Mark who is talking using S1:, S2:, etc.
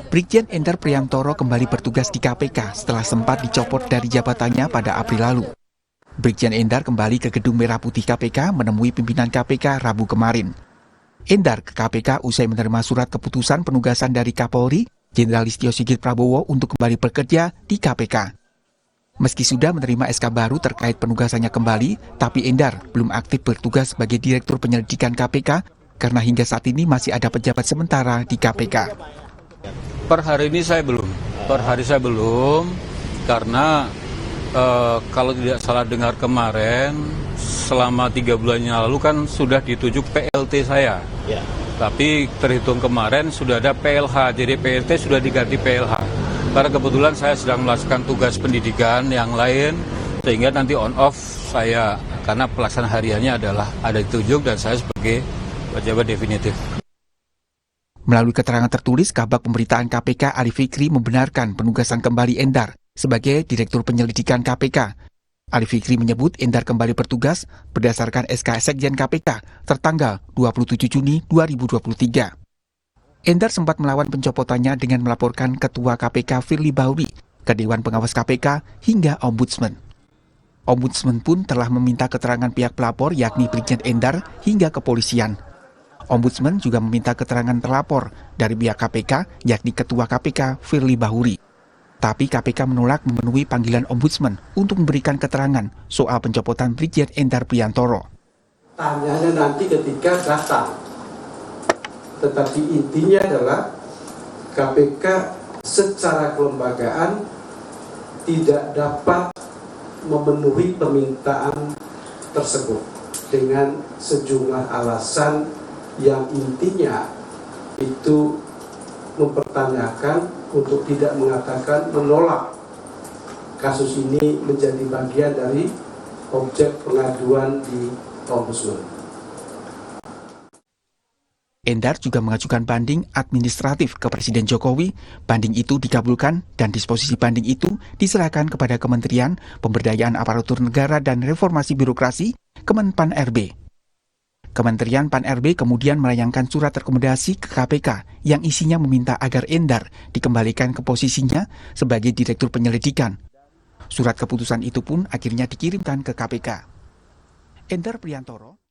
S1: Brigjen Endar Priantoro kembali bertugas di KPK setelah sempat dicopot dari jabatannya pada April lalu. Brigjen Endar kembali ke Gedung Merah Putih KPK menemui pimpinan KPK Rabu kemarin. Endar ke KPK usai menerima surat keputusan penugasan dari Kapolri, Jenderal Listio Sigit Prabowo untuk kembali bekerja di KPK. Meski sudah menerima SK baru terkait penugasannya kembali, tapi Endar belum aktif bertugas sebagai Direktur Penyelidikan KPK karena hingga saat ini masih ada pejabat sementara di KPK.
S2: Per hari ini saya belum, karena kalau tidak salah dengar kemarin, selama 3 bulan yang lalu kan sudah ditunjuk PLT saya. Ya. Tapi terhitung kemarin sudah ada PLH, jadi PLT sudah diganti PLH. Karena kebetulan saya sedang melaksanakan tugas pendidikan yang lain, sehingga nanti on off saya, karena pelaksanaan hariannya adalah ada ditunjuk dan saya sebagai pejabat definitif.
S1: Melalui keterangan tertulis, Kabag Pemberitaan KPK Ali Fikri membenarkan penugasan kembali Endar sebagai Direktur Penyelidikan KPK. Ali Fikri menyebut Endar kembali bertugas berdasarkan SK Sekjen KPK tertanggal 27 Juni 2023. Endar sempat melawan pencopotannya dengan melaporkan Ketua KPK Firly Bahuri ke Dewan Pengawas KPK hingga Ombudsman. Ombudsman pun telah meminta keterangan pihak pelapor yakni Brigjen Endar hingga kepolisian. Ombudsman juga meminta keterangan terlapor dari pihak KPK yakni Ketua KPK Firly Bahuri. Tapi KPK menolak memenuhi panggilan Ombudsman untuk memberikan keterangan soal pencopotan Brigjen Endar Priantoro.
S3: Tanyanya nanti ketika datang. Tetapi intinya adalah KPK secara kelembagaan tidak dapat memenuhi permintaan tersebut dengan sejumlah alasan yang intinya itu mempertanyakan untuk tidak mengatakan menolak kasus ini menjadi bagian dari objek pengaduan di Ombudsman.
S1: Endar juga mengajukan banding administratif ke Presiden Jokowi. Banding itu dikabulkan dan disposisi banding itu diserahkan kepada Kementerian Pemberdayaan Aparatur Negara dan Reformasi Birokrasi Kemenpan RB. Kementerian Pan RB kemudian melayangkan surat rekomendasi ke KPK yang isinya meminta agar Endar dikembalikan ke posisinya sebagai Direktur Penyelidikan. Surat keputusan itu pun akhirnya dikirimkan ke KPK. Endar Priantoro